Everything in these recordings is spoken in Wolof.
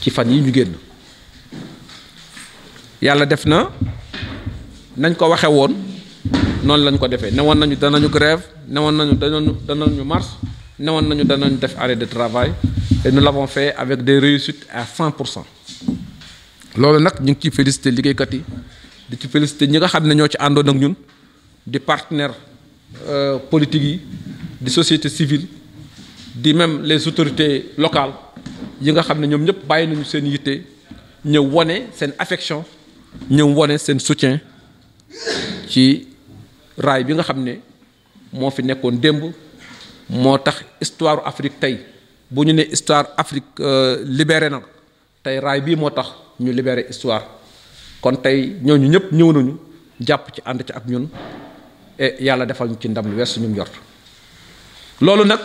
ci fan yi ñu génn yàlla def na nañ ko waxe woon noonu lañ ko defee newoon nañu danañu grève newoon nañu danañu marche newoon nañu danañu def arrêt de travail et nous l'avons fait avec des réussites à 100%. loolu nag ñu ngi ciy félicité liggéeykat yi di ci félicité ñi nga xam ne ñoo ci àndoon ak ñun di partenaires politiques yi di société civile di même les autorités locales yi nga xam ne ñoom ñëpp bàyyi nañu seen yitte ñëw wone seen affection ñëw wone seen soutien ci raay bi nga xam ne moo fi nekkoon démb moo tax histoire Afrique tey bu ñu ne histoire Afrique libéré na tey raay bii moo tax ñu libéré histoire kon tey ñooñu ñëpp ñëw nañu jàpp ci ànd ci ak ñun et yàlla defal ñu ci ndam lu wees suñu njort loolu nag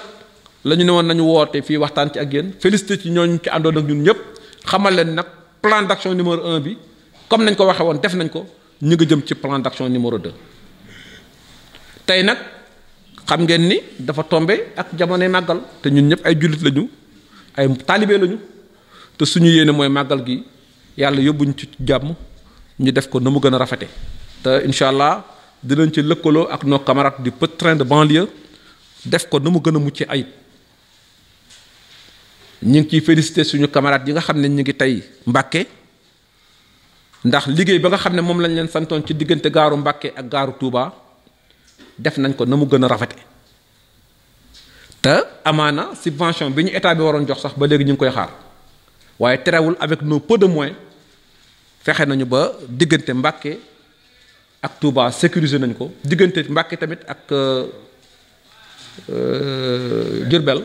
la ñu ne woon nañu woote fii waxtaan ci ak yéen félicité ci ñooñu ci àndoon ak ñun ñëpp xamal leen nag plan d'action numéro 1 bi comme nañ ko waxee woon def nañ ko ñu ngi jëm ci plan d'action numéro 2 tey nag xam ngeen ni dafa tombé ak jamonoy màggal te ñun ñëpp ay jullit lañu ay taalibe lañu te suñu yéene mooy màggal gi yàlla yóbbuñ ci jàmm ñu def ko na mu gën a rafete te incha allah dinañ ci lëkkaloo ak nos camarades du petit train de banlieue def ko na mu gën a mucc ayib ñu ngi ciy félicité suñu camarades yi nga xam ne ñu ngi tey Mbàkke ndax liggéey ba nga xam ne moom lañ leen santoon ci diggante gaaru Mbàkke ak gaaru Touba def nañ ko na mu gën a rafete te amaana subvention bi ñu état bi waroon jox sax ba léegi ñu ngi koy xaar waaye terewul avec nos peu de moyens fexe nañu ba diggante Mbàkke ak Touba sécuriser nañ ko diggante Mbàkke tamit ak Diourbel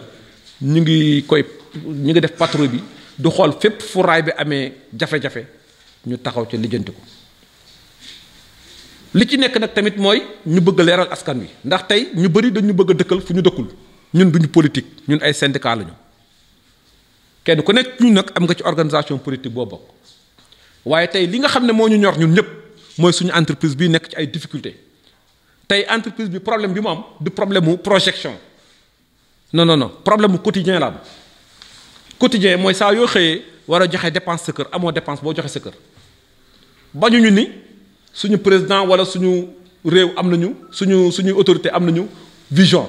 ñu ngi def patrouille bi du xool fépp fu raay bi amee jafe-jafe ñu taxaw ca lijjanti ko li ci nekk nag tamit mooy ñu bëgg leeral askan wi ndax tey ñu bari dañu bëgg a dëkkal fu ñu dëkkul ñun duñu politique ñun ay syndicat lañu kenn ku nekk ñu nag am nga ci organisation politique boo bokk waaye tey li nga xam ne moo ñu ñor ñun ñëpp mooy suñu entreprise bi nekk ci ay difficulté tey entreprise bi problème bi mu am du problème mu projection non problème mu quotidien la am quotidien mooy saa yoo xëyee war a joxe dépense sa kër amoo dépense boo joxe sa kër bañuñu ni suñu président wala suñu réew am nañu suñu autorité am nañu vision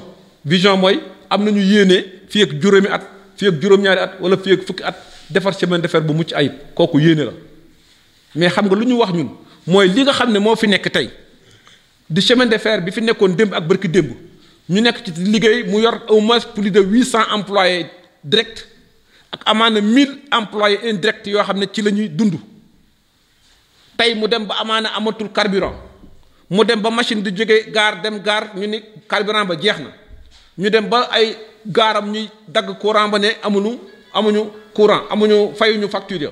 mooy am nañu yéene fii ak juróomi at fii ak juróom-ñaari at wala fii ak fukki at defar chemin de fer bu mucc ayib kooku yéene la mais xam nga lu ñu wax ñun mooy li nga xam ne moo fi nekk tey di chemin de fer bi fi nekkoon démb ak barki démb ñu nekk ci liggéey mu yor au moins plus de 800 employés directs ak amaana 1000 employés indirects yoo xam ne ci la ñuy dund tey mu dem ba amaana amatul carburant mu dem ba machine di jóge gaar dem gaar ñu ni carburant ba jeex na ñu dem ba ay gaaram ñuy dagg courant ba ne amuñu courant fayuñu facture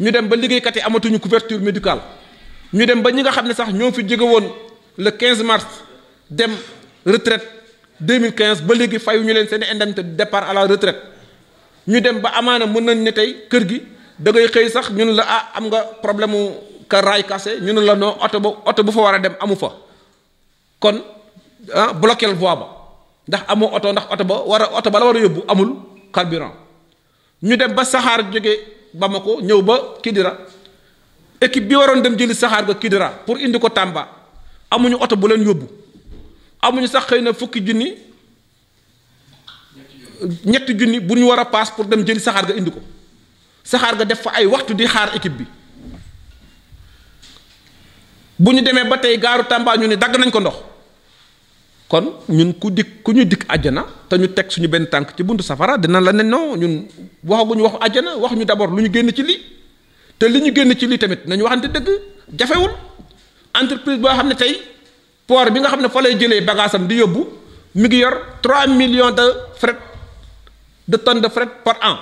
ñu dem ba liggéeykat yi amatuñu couverture médicale ñu dem ba ñi nga xam ne sax ñoo fi jóge woon le 15 mars dem retraite 2015 ba léegi fayuñu leen seen indemnité de départ à la retraite ñu dem ba amaana mën nañ ne tey kër gi da ngay xëy sax ñun la am nga problème mu ka raay cassé ñun la noo oto bu fa war a dem amu fa kon bloqué voie ba ndax amoo oto ndax oto ba la war a yóbbu amul carburant ñu dem ba saxaar jóge Bamako ñëw ba Kidira équipe bi waroon dem jëli saxaar ga Kidira pour indi ko Tamba amuñu oto bu leen yóbbu amuñu sax xëy na fukki junni ñetti junni bu ñu war a paas pour dem jëli saxaar ga indi ko saxaar ga def fa ay waxtu di xaar équipe bi bu ñu demee ba tey gaaru Tamba ñu ne dagg nañ ko ndox kon ñun ku ñu dikk àjjana te ñu teg suñu benn tànk ci buntu safara dina la ne non ñun waxaguñu waxu àjjana wax ñu d'abord lu ñu génn ci lii te li ñu génn ci lii tamit nañu waxante dëgg jafewul entreprise boo xam ne tey port bi nga xam ne fa lay jëlee bagaasam di yóbbu mi ngi yor 3 millions de tonnes de fret par an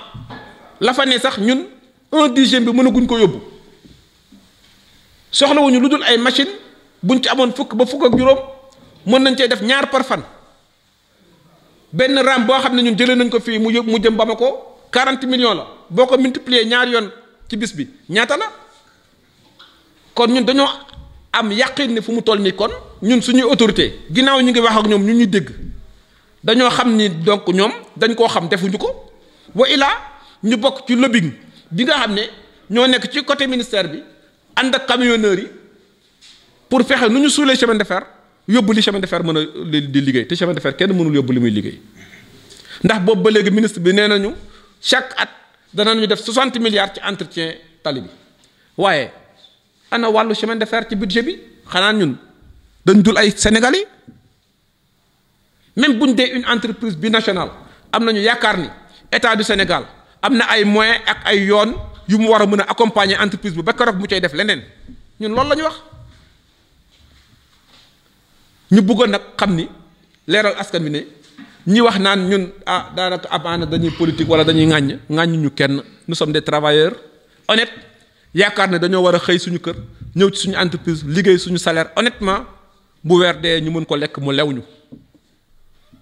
la fa ne sax ñun 1/10 bi mënaguñ ko yóbbu soxlawuñu lu dul ay machine buñ ci amoon fukk ba fukk ak juróom mën nañ cee def ñaar par fan benn ram boo xam ne ñun jëlee nañ ko fii mu jëm Bamako 40 millions la boo ko multiplier ñaar yoon ci bis bi ñaata la kon ñun dañoo am yàqin ne fu mu toll nii kon ñun suñuy autorité ginnaaw ñu ngi wax ak ñoom ñu ñuy dégg dañoo xam ni donc ñoom dañ koo xam defuñu ko wa ilaa ñu bokk ci lobbying bi nga xam ne ñoo nekk ci côté ministère bi ànd ak camionneurs yi pour fexe nu ñu suulee chemin de fer yóbbu li chemin de fer mën a di liggéey te chemin de fer kenn mënul yóbbu li muy liggéey ndax boobu ba léegi ministre bi nee nañu chaque at danañu def 60 milliards ci entretien tali bi waaye ana wàllu chemin de fer ci budget bi xanaa ñun dañ dul ay Sénégalais même buñ dee une entreprise binationale am nañu yaakaar ni état du Sénégal am na ay moyens ak ay yoon yu mu war a mën a accompagner entreprise bi ba keroog mu cay def leneen ñun loolu la ñu wax ñu bëggoon nag xam ni leeral askan wi ne ñi wax naan ñun daanaka amaana dañuy politique wala dañuy ŋàññ ñu kenn nous sommes des travailleurs honnêtes yaakaar ne dañoo war a xëy suñu kër ñëw ci suñu entreprise liggéey suñu salaire honnêtement bu weer dee ñu mën ko lekk mu lew ñu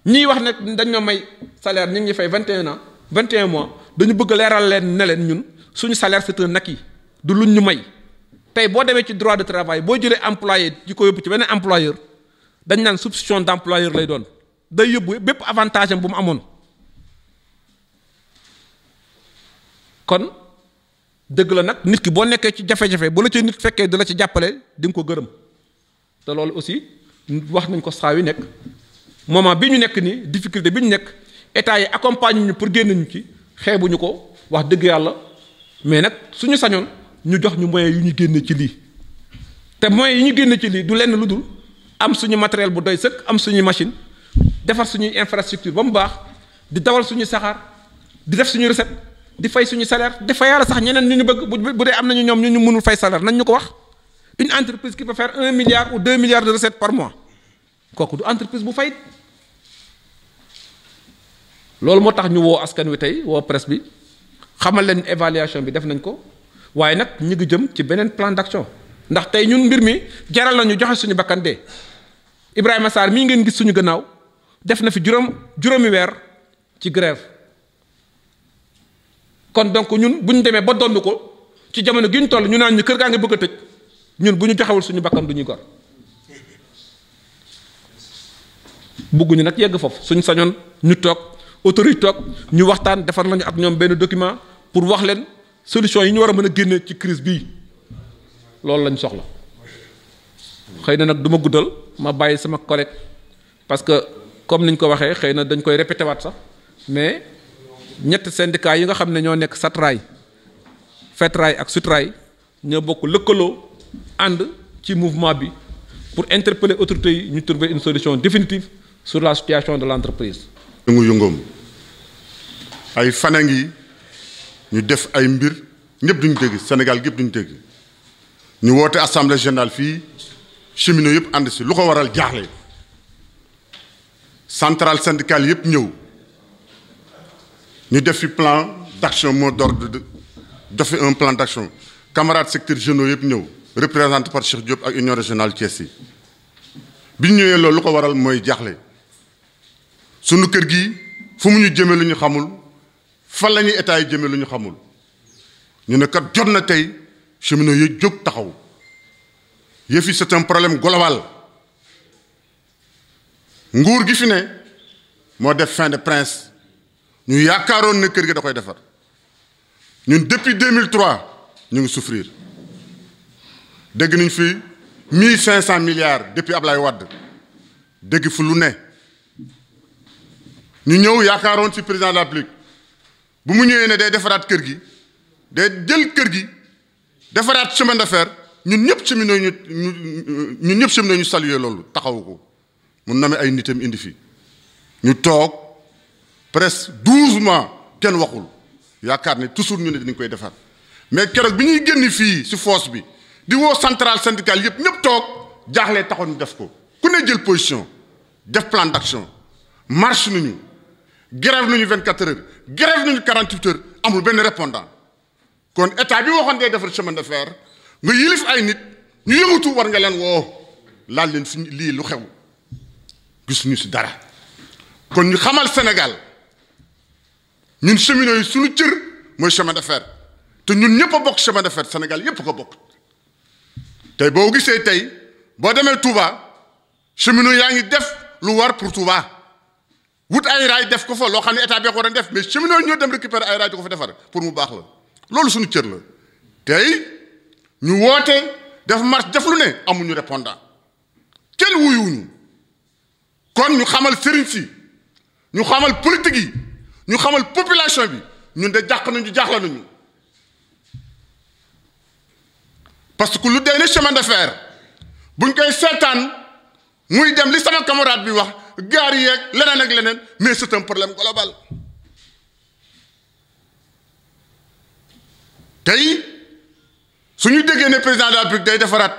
ñiy wax ne dañoo may salaire ñu ngi fay 21 ans 21 mois dañu bëgg leeral leen ne leen ñun suñu salaire c'est un acquis du luñ ñu may tey boo demee ci droit de travail boo jëlee employé di ko yóbbu ci beneen employeur dañ naan substitution d'employeur lay doon day yóbbu bépp avantage am bu mu amoon kon dëgg la nag nit ki boo nekkee ci jafe-jafe bu la ci nit fekkee di la ci jàppale di nga ko gërëm te loolu aussi wax nañ ko saa yu nekk moment bi ñu nekk nii difficulté bi ñu nekk état yi accompagne ñu pour génn ñu ci xeebuñu ko wax dëgg yàlla mais nag suñu sañoon ñu jox ñu moyens yu ñu génne ci lii te moyens yi ñu génne ci lii du lenn lu dul am suñu matériel bu doy sëkk am suñu machine defar suñuy infrastructure ba mu baax di dawal suñu saxaar di def suñu recette di fay suñu salaire di fay yàlla sax ñeneen ñu bëgg bu dee am nañu ñoom ñu mënul fay salaire nañ ñu ko wax une entreprise qui peut faire 1 milliard ou 2 milliards de recettes par mois kooku du entreprise bu fay loolu moo tax ñu woo askan wi tey woo presse bi xamal leen évaluation bi def nañ ko waaye nag ñu ngi jëm ci beneen plan d'action ndax tey ñun mbir mi jaral nañu joxe suñu bakkan dee Ibrahima Sarr mii ngeen gis suñu gannaaw def na fi juróomi weer ci grève kon donc ñun bu ñu demee ba donn ko ci jamono gi ñu toll ñu naan ñu kër gaa ngi bëgg a tëj ñun bu ñu joxewul suñu bakkan du ñuy gor bëgguñu nag yegg foofu suñu sañoon ñu toog autorité toog ñu waxtaan defar nañu ak ñoom benn document pour wax leen solution yi ñu war a mën a génne ci crise bii loolu lañ soxla xëy na nag du ma guddal ma bàyyi sama collègue parce que comme niñ ko waxee xëy na dañ koy répété waat sax mais ñett syndicats yi nga xam ne ñoo nekk SATRAI FETRAI ak SUTRAI ñoo bokk lëkkaloo ànd ci mouvement bi pour interpeller autorités yi ñu trouver une solution définitive sur la situation de l'entreprise. yëngu-yëngoom ay fan a ngi ñu def ay mbir ñëpp duñu dégg Sénégal gépp duñu dégg ñu woote assemblée générale fii cheminots yëpp ànd si lu ko waral jaaxle centrale syndicale yëpp ñëw ñu def fi plan d'action mot d'ordre def un plan d'action camarades secteur généraux yëpp ñëw représenté par Cheikh Diop ak union régionale Thiès yi bi ñu ñëwee loolu lu ko waral mooy jaaxle sunu kër gi fu mu ñu jëmee lu ñu xamul fan la ñuy état yi jëmee lu ñu xamul ñu ne kat jot na tey cheminots yi jóg taxaw yëf yi c'est un problème global nguur gi fi ne moo def fin de prince ñu yaakaaroon ne kër gi da koy defar ñun depuis 2003 ñu ngi souffrir dégg nañ fi 1500 milliards depuis Ablaye Wade dégg fu lu ne ñu ñëw yaakaaroon ci président de la République bu mu ñëwee ne day defaraat kër gi day jël kër gi defaraat chemin de fer ñun ñëpp cheminots ñun ñëpp cheminots ñu saluer loolu taxawu ko mun na ay nitam indi fi ñu toog presque 12 mois kenn waxul yaakaar ne toujours ñu ne dañ koy defar mais keroog bi ñuy génn fii ci fosse bi di woo centrale syndicale yëpp ñëpp toog jaaxlee taxoon ñu def ko ku ne jël position def plan d'action marche nañu grève nañu 24 heures grève nañu 48 heures amul benn répondant kon état bi waxoon day defar chemin de fer nga yilif ay nit ñu yëngatu war nga leen woo laal leen fi lii lu xew gisuñu ci dara kon ñu xamal Sénégal ñun cheminots yi suñu cër mooy chemin de fer te ñun ñëpp a bokk chemin de fer Sénégal yëpp ko bokk tey boo gisee tey boo demee Touba cheminots yaa ngi def lu war pour Touba wut ay raay def ko fa loo xam ne état bi ko war a def mais cheminots yi ñoo dem récupérer ay raay di ko fa defar pour mu baax la loolu suñu cër la tey ñu woote def marche def lu ne amuñu répondant kenn wuyuwuñu kon ñu xamal sëriñ si ñu xamal politique yi ñu xamal population bi ñun de jàq nañu jaaxla nañu parce que lu dee ne chemin de fer buñ koy seetaan muy dem li sama camarade bi wax gaar yeeg leneen ak leneen mais c'est un problème global tey suñu déggee ne président de la République day defaraat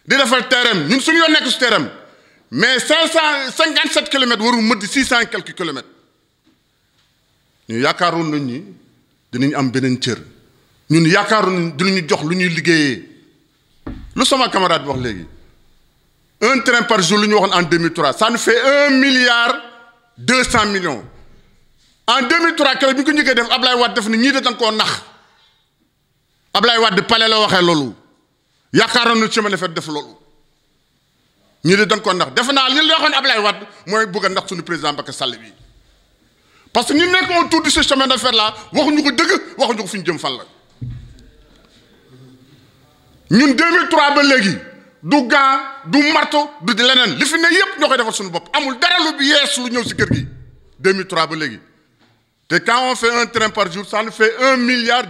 di defar terrain ñun suñu yoon nekk su terrain mais 557 kilomètres waru mëdd 600 et quelques kilomètres ñu yaakaaroon nañ ni dinañ am beneen cër ñun yaakaaroon nañ dinañu jox lu ñuy liggéeyee lu sama camarade bi wax léegi un train par jour lu ñu waxoon en 2003 ça nous fait 1,2 milliard en 2003 keroog bi ñu ko njëkkee def Ablaye Wade def ni ñii de dañ koo nax Ablaye Wade palais la waxee loolu yaakaaroon na chemin de fer def loolu ñii de dañ koo nax defe naa li la waxoon Ablaye Wade mooy bëgg a ndax suñu président Macky Sall bi parce que ñu nekk autour de ce chemin de fer là waxuñu ko dëgg waxuñu ko fi ñu jëm fan la ñun 2003 ba léegi du gant du marteau du leneen li fi ne yépp ñoo koy defal suñu bopp amul dara lu bi yees lu ñëw si kër gi 2003 ba léegi te quand on fait un train par jour ça nous fait 1,2 milliard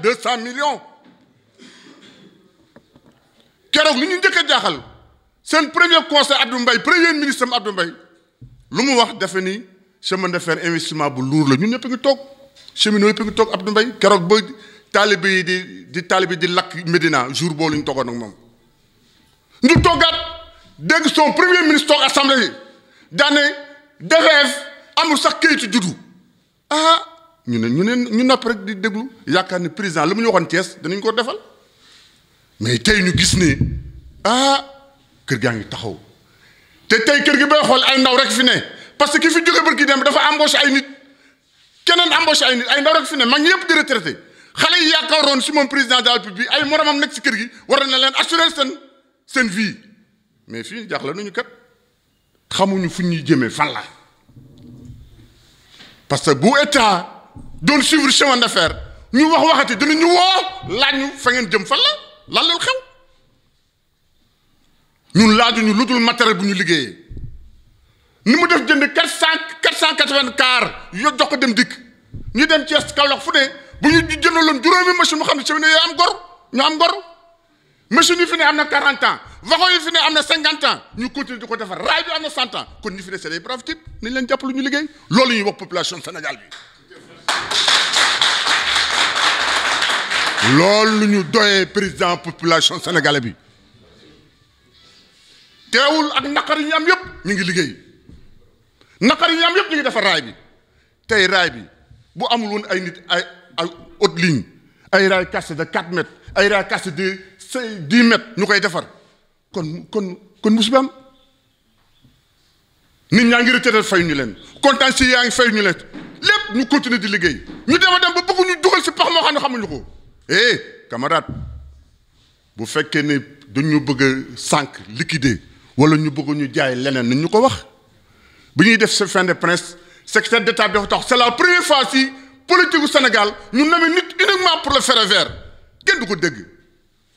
keroog li ñu njëkk a jaaxal seen premier conseil Abdou Mbaye premier ministre am Abdou Mbaye lu mu wax defe ni chemin de fer investissement bu lourd la ñun ñëpp ngi toog cheminot yëpp ngi toog Abdou Mbaye keroog ba taalibe yi di taalibe di lakk Médina jour boobu lu ñu toogoon ak moom ñu toogaat dégg son premier ministre toog assemblée yi daane DVF amul sax kayitu juddu ñu nopp rek di déglu yaakaar ni président la mu ñu waxoon Thiès danañ ko defal mais tey ñu gis ni kër gaa ngi taxaw te tey kër gi bay xool ay ndaw rek fi ne parce que ki fi jóge bërki dem dafa embauché ay nit keneen embauché ay nit ay ndaw rek fi ne mag ñi yëpp di retraité xale yi yaakaaroon si moom président de la République ay moromam nekk si kër gi war na leen assurer seen vie mais fii jaaxle nañu kat xamuñu fu ñuy jëmee fan la parce que bu état doon suivre chemin de fer ñu waxati dinañu woo laaj ñu fa ngeen jëm fan la lan la xew ñun laajuñu lu dul matériel bu ñu liggéeyee ni mu def jënd 480 car yo jox ko dem dikk ñu dem Thiès Kaolack fu ne bu ñu jëndaloon juróomi machine mu xam ne cheminot yooyu am gor ñu am gor machine yi fi ne am na 40 ans wagon yi fi ne am na 50 ans ñu continuer di ko defar raay bi am na 100 ans kon ñi fi ne c'est des braves types nañ leen jàpp lu ñu liggéey loolu ñuy wax population Sénégal bi loolu lu ñu doyee président population sénégalais bi teewul ak naqar yi ñu am yëpp ñu ngi liggéey naqar yi ñu am yëpp ñu ngi defar raay bi tey raay bi bu amul woon ay nit ay haute ligne ay raay cassé de 4 mètres ay raay cassé de 10 mètres ñu koy defar kon musiba am nit ñaa ngi retraité fay ñu leen kontaan si yaa ngi fay ñu leen lépp ñu continuer di liggéey ñu dem a dem ba bëgg ñu dugal si pax moo xam ne xamuñu ko camarade bu fekkee ne dañu bëgg a sànq liquider wala ñu bëgg ñu jaay leneen nañ ñu ko wax bi ñuy def sa fin de presse secrétaire d'État bi dafa tax c'est la première fois si politique gu Sénégal ñu nommé nit uniquement pour le ferroviaire kenn du ko dégg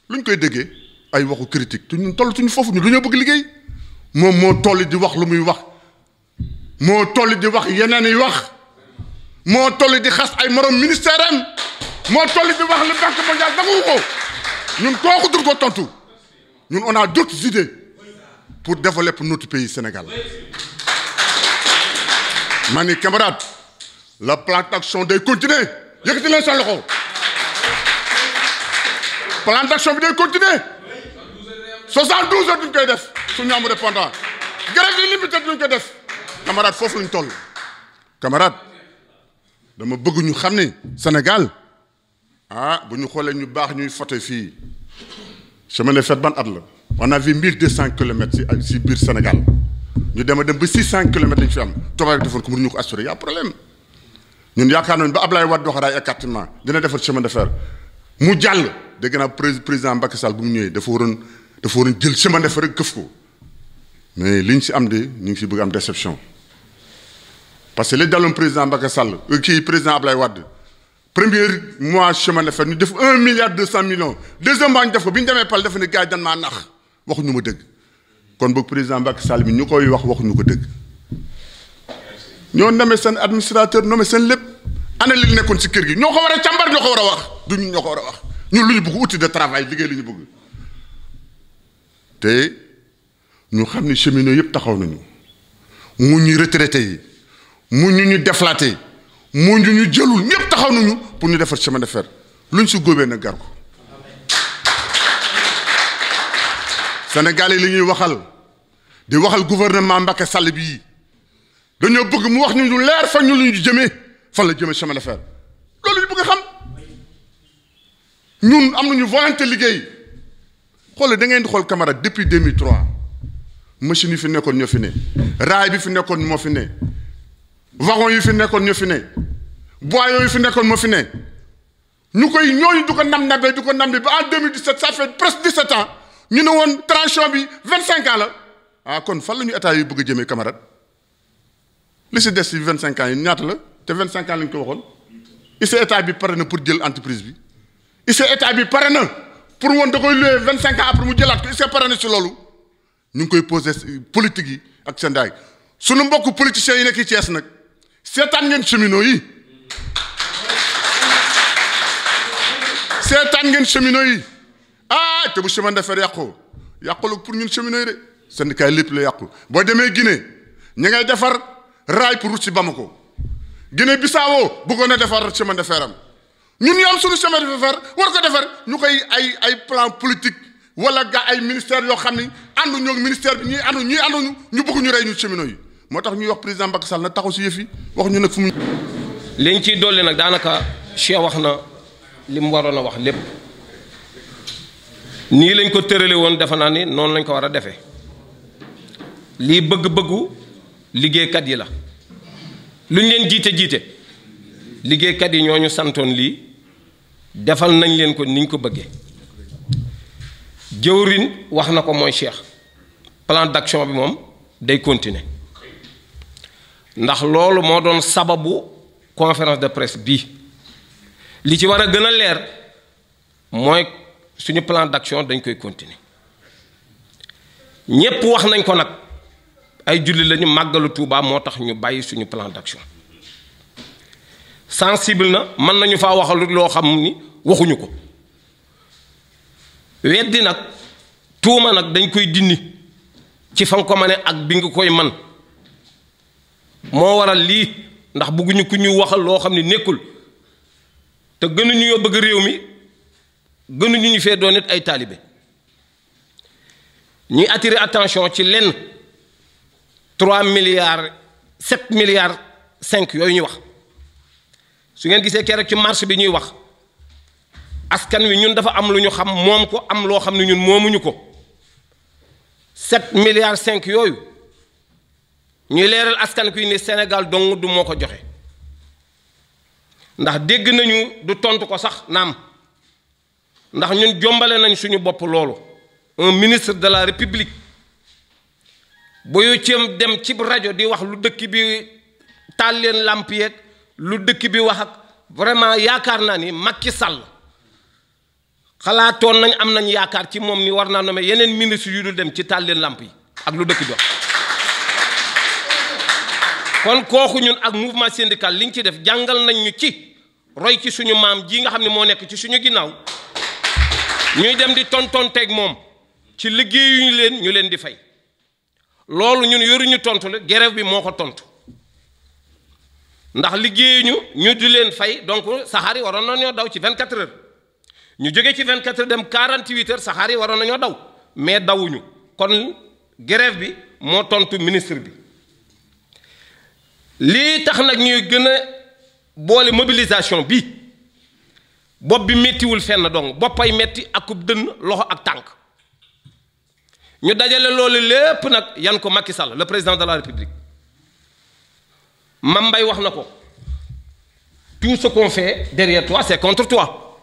lu ñu koy déggee ay waxu critique te ñun tollatuñu foofu ñu dañoo bëgg liggéey moom moo toll di wax lu muy wax moo toll di wax yeneen yi wax moo toll di xas ay morom ministère am moo toll di wax le Banque mondiale nangu ko ñun kooku dur ko tontu ñun on a d'autres idées pour développer notre pays Sénégal ma ni camarade la plan d'action day continuer yëkkati leen sa loxo plan d'action bi day continuer 72 heures duñ koy def suñu am répondant grève yi limité duñ koy def camarade foofu lañ toll camarade dama bëgg ñu xam ne Sénégal bu ñu xoolee ñu baax ñuy foto fii chemin de fer ban at la on a vu 1200 kilomètres si biir Sénégal ñu dem ba 600 kilomètres lañu fi am tubaab defoon ko mënuñu ko assurer y a problème ñun yaakaar nañu ba Ablaye Wade wax raay écartement dina defar chemin de fer mu jàll dégg naa président Macky Sall bu mu ñëwee dafa waroon jël chemin de fer rek këf ko mais liñ si am de ñu ngi si bëgg am déception parce que li daloon président Macky Sall kii président Ablaye Wade premier mois chemin de fer ñu def 1 milliard 200 millions deuxième mois ñu def ko bi ñu demee pal dafa ne gars yi dañ maa nax waxuñu ma dëgg kon boog président Macky Sall bi ñu koy wax waxuñu ko dëgg ñoo nommé seen administrateur nommé seen lépp ana li nekkoon si kër gi ñoo ko war a càmbar ñoo ko war a wax du ñun ñoo ko war a wax ñun lu ñu bëgg outil de travail liggéey li ñu bëgg te ñu xam ne cheminots yëpp taxaw nañu mu ñu retraité yi mu ñu déflaté mu ñu jëlul ñëpp taxaw nañu pour ñu defar chemin de fer luñ si góobee nag gar ko Sénégal yi li ñuy waxal di waxal gouvernement Macky Sall bii dañoo bëgg mu wax ñu lu leer fan ñu lu ñu jëmee fan la jëmee chemin de fer loolu ñu bëgg a xam ñun am nañu volonté liggéey xoolal da ngeen di xool camarade depuis 2003 machine yi fi nekkoon ñoo fi ne raay bi fi nekkoon moo fi ne wagon yi fi nekkoon ñoo fi ne boyaux yi fi nekkoon moo fi ne ñu koy ñooñu du ko nam-nabee du ko nam-bi ba en 2017 ça fait presque 17 ans ñu ne woon transition bi 25 ans la ah kon fan la ñu état yi bëgg a jëmee camarade li si des si 25 ans yi ñaata la te 25 ans lañ ko waxoon ici état bi pare na pour jël entreprise bi ici état bi pare na pour woon da koy loué 25 ans après mu jëlaat ko ici pare na si loolu ñu ngi koy posé politique yi ak seen daay sunu mbokku politiciens yi nekk ci Thiès nag seetaan ngeen cheminots yi seetaan ngeen cheminots yi ah te bu chemin de fer yàqul pour ñun cheminots yi de syndicat lépp la yàqu boo demee Guinée ñi ngay defar raay pour route si Bamako Guinée Bissau bëggoon a defar chemin de fer am ñun ñu am suñu chemin de fer war ko defar ñu koy ay plan politique wala ga ay ministère yoo xam ni ànduñu ak ministère bi ñuy ànduñu ñu bëgg ñu rey ñu cheminots yi moo tax ñuy wax président Macky Sall na taxaw si yëf yi wax ñu nag fu mu. liñ ciy dolli nag daanaka Cheikh wax na li mu waroon a wax lépp nii lañ ko tërale woon defe naa ni noonu lañ ko war a defee lii bëgg-bëggu liggéeykat yi la luñ leen jiite liggéeykat yi ñoo ñu santoon lii defal nañ leen ko niñ ko bëggee jëwrin wax na ko mooy Cheikh plan d'action bi moom day continuer ndax loolu moo doon sababu conférence de presse bii li ci war a gën a leer mooy suñu plan d'action dañ koy continuer ñépp wax nañ ko nag ay julli lañu màggalu Tuubaa moo tax ñu bàyyi suñu plan d'action sensible na mën nañu faa waxalu loo xam ni waxuñu ko weddi nag tuuma nag dañ koy dindi ci fa nga ko mane ak bi nga koy man moo waral lii ndax bëgguñu ku ñu waxal loo xam ne nekkul te gënuñu yoo bëgg réew mi gënuñu ñu fee doon nit ay taalibe ñuy attirer attention ci lenn 3 milliards 7 milliards 5 yooyu ñuy wax su ngeen gisee keroog ci marché bi ñuy wax askan wi ñun dafa am lu ñu xam moom ko am loo xam ne ñun moomuñu ko 7 milliards 5 yooyu ñuy leeral askan wi ni Sénégal dong du moo ko joxe ndax dégg nañu du tontu ko sax naam ndax ñun jombale nañ suñu bopp loolu un ministre de la République boyu ceem dem ci rajo di wax lu dëkk bi taal leen làmp yeeg lu dëkk bi wax ak vraiment yaakaar naa ni Macky Sall xalaatoon nañ am nañ yaakaar ci moom ni war naa nommer yeneen ministre yu dul dem ci taal leen làmp yi ak lu dëkk bi wax kon kooku ñun ak mouvement syndical li ñu ci def jàngal nañ ñu ci roy ci suñu maam ji nga xam ne moo nekk ci suñu ginnaaw ñuy dem di tontonteeg moom ci liggéeyuñu leen ñu leen di fay loolu ñun yoruñu tontu la grève bi moo ko tontu ndax liggéeyuñu ñu di leen fay donc saxaar yi waroon nañoo daw ci 24 heures ñu jóge ci 24 heures dem 48 heures saxaar yi waroon nañoo daw mais dawuñu kon grève bi moo tontu ministre bi lii tax nag ñuy gën a boole mobilisation bi bopp bi méttiwul fenn donc boppay metti akub dënn loxo ak tànk ñu dajale loolu lépp nag yan ko Macky Sall le président de la République Mame Mbaye wax na ko tout ce qu'on fait derrière toi c'est contre toi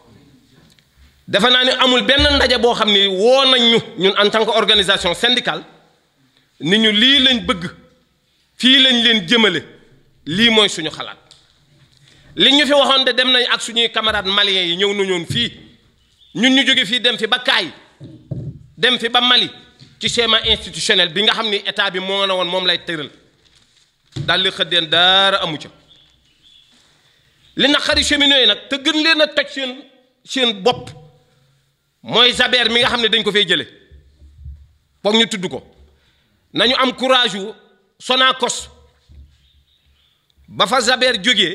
defe naa ni amul benn ndaje boo xam ni woo nañ ñu ñun en tant que organisation syndicale ni ñu lii lañ bëgg fii lañ leen jëmale lii mooy suñu xalaat li ñu fi waxoon de dem nañ ak suñuy camarades maliens yi ñëw nañoon fii ñun ñu jóge fii dem fi ba Kaay dem fi ba Mali ci schéma institutionnel bi nga xam ni état bi moo la woon moom lay tëral daal li xëddeen dara amu ca li naqari cheminots yi nag te gën leen a toj seen bopp mooy Jaber mi nga xam ne dañ ko fay jële foog ñu tudd ko nañu am courage wu Sonacos ba fa Jaber jógee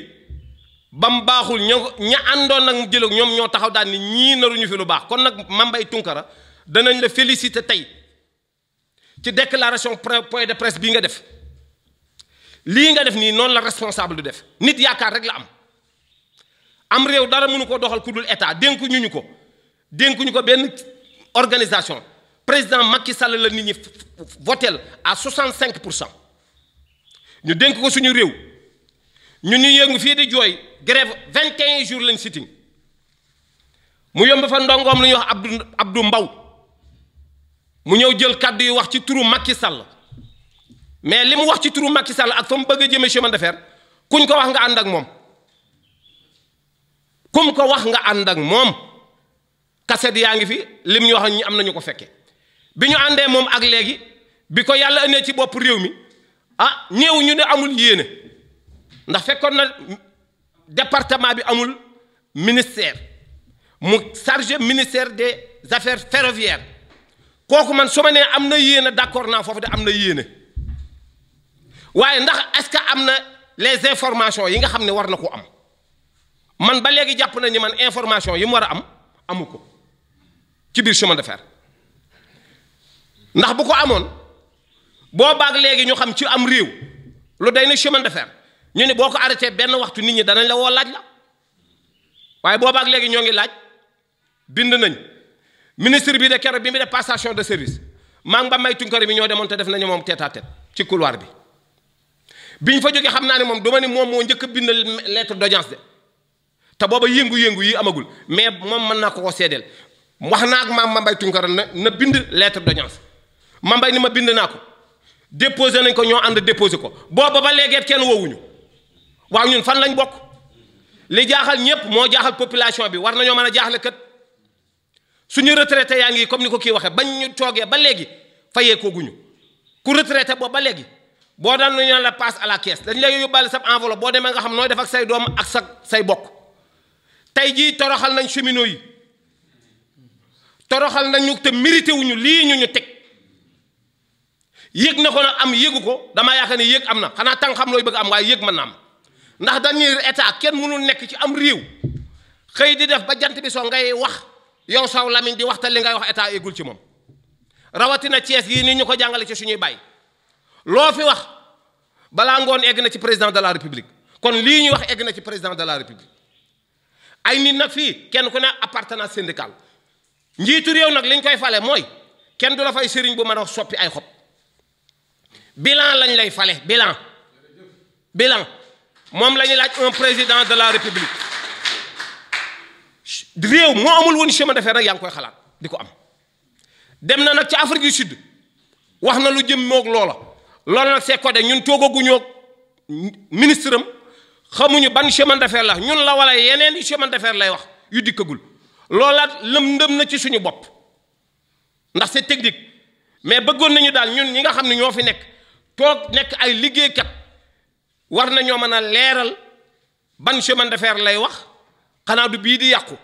ba mu baaxul ña àndoon nag mu jël ñoom ñoo taxaw daal ni ñii naruñu fi lu baax kon nag Mame Mbaye Tounkara danañ la féliciter tey ci déclaration point de presse bii nga def lii nga def nii noonu la responsable du def nit yaakaar rek la am réew dara mënu ko doxal ku dul état dénkuñu ko benn organisation président Macky Sall la nit ñi votel à 65%. ñu dénk ko suñu réew ñun ñu yëngu fii di jooy grève 21 jours lañ sitting mu yomb fa ndongoom lu ñuy wax Abdou Mbaw mu ñëw jël kàddu yi wax ci turu Macky Sall mais li mu wax ci turu Macky Sall ak fa mu bëgg a jëmee chemin de fer kuñ ko wax nga ànd ak moom kum ko wax nga ànd ak moom kaset yaa ngi fi lim ñu wax ñi am nañu ko fekke bi ñu àndee moom ak léegi bi ko yàlla indee ci bopp réew mi néew ñu ne amul yéene ndax fekkoon na département bi amul ministère mu chargé ministère des affaires ferroviaires kooku man su ma nee am na yéene d'accord naa foofu de am na yéene waaye ndax est-ce que am na les informations yi nga xam ne war na ko am man ba léegi jàpp nañ ni man information yi mu war a am amu ko ci biir chemin de fer ndax bu ko amoon boo baag léegi ñu xam ci am réew lu day na chemin de fer ñu ne boo ko arrêté benn waxtu nit ñi danañ la woo laaj la waaye boo baag léegi ñoo ngi laaj bind nañ ministre bi de keroog bi mu def passation de service maa ngi Mame Mbaye Tounkara bi ñoo demoon te def nañu moom tête à tête ci couloir bi biñ fa jógee xam naa ne moom duma ni moom moo njëkk a bind lettre d'audience de te booba yëngu-yëngu yi amagul mais moom mën naa ko seedeel wax naa ak Mame Mbaye Tounkara na bind lettre d'audience Mame Mbaye ni ma bind naa ko déposé nañ ko ñoo ànd déposé ko booba ba léegi kenn woowuñu waaw ñun fan lañ bokk li jaaxal ñëpp moo jaaxal population bi war nañoo mën a jaaxle kat suñu retraité yaa ngi comme ni ko kii waxee bañ ñu toogee ba léegi fayee ko guñu ku retraité boobu ba léegi boo daan nañu la passe à la caisse dañ lay yóbbaale sa enveloppe boo demee nga xam nooy def ak say doom ak say bokk tey jii toroxal nañ cheminots yi toroxal nañu te mérité wuñu lii ñu teg yëg na ko nag am yëgu ko damaa yaakaar ne yëg am na xanaa tàng xam looy bëgg am waaye yëg mën na am ndax dañuy état kenn mënul nekk ci am réew xëy di def ba jant bi soo ngay wax yow saw lamiñ di waxtal li ngay wax état eggul ci moom rawatina Thiès yii ni ñu ko jàngale ci suñuy bàyyi loo fi wax balaa ngoon egg na ci président de la république kon lii ñuy wax egg na ci président de la république ay nit nag fii kenn ku ne appartenance syndicale njiitu réew nag li ñu koy fale mooy kenn du la fay sëriñ bu mën a soppi ay xob bilan lañ lay fale bilan moom la ñuy laaj un président de la république réew moo amul woon chemin de fer rek yaa ngi koy xalaat di ko am dem na nag ci Afrique du Sud wax na lu jëm moog loola nag c'est codé ñun toogaguñoo ministre am xamuñu ban chemin de fer la ñun la wala yeneen i chemin de fer lay wax yu dikkagul loolaat lëndëm na ci suñu bopp ndax c'est technique mais bëggoon nañu daal ñun ñi nga xam ne ñoo fi nekk toog nekk ay liggéeykat war nañoo mën a leeral ban chemin de fer lay wax xanaa du bii di yàqu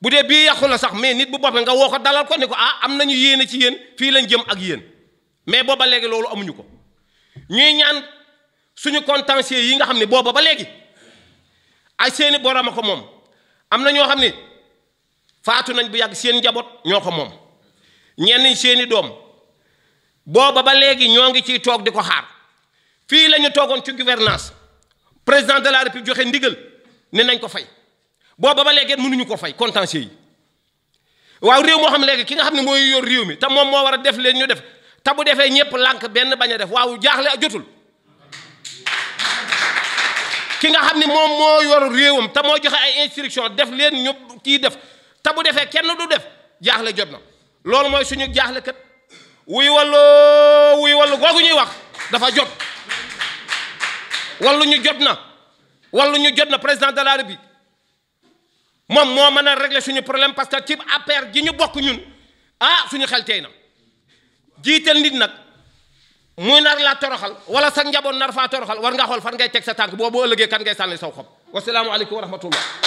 bu dee bii yàqu la sax mais nit bu boppee nga woo ko dalal ko ne ko am nañu yéene ci yéen fii lañ jëm ak yéen mais booba léegi loolu amuñu ko ñuy ñaan suñu contentieux yi nga xam ne booba ba léegi ay seeni borom a ko moom am na ñoo xam ne faatu nañ bu yàgg seen njaboot ñoo ko moom ñenn seeni doom booba ba léegi ñoo ngi ciy toog di ko xaar fii la ñu toogoon ci gouvernance président de la république joxe ndigal ne nañ ko fay booba ba léegi mënuñu ko fay contentieux yi waaw réew moo xam léegi ki nga xam ne mooy yor réew mi te moom moo war a def leen ñu def te bu defee ñëpp lànk benn bañ a def waaw jaaxle jotul ki nga xam ne moom moo yor réewam te moo joxe ay instruction def leen ñu kii def te bu defee kenn du def jaaxle jot na loolu mooy suñu jaaxle kat wuy wallu googu ñuy wax dafa jot wallu ñu jot na wala ñu jot na président de la République moom moo mën a régler suñu problème parce que ci APR ji ñu bokk ñun suñu xel tey na jiital nit nag muy nar laa toroxal wala sa njaboot nar faa toroxal war nga xool fan ngay teg sa tànk boo ëllëgee kan ngay sànni saw xob wasalaamu aleykum wa rahmatullah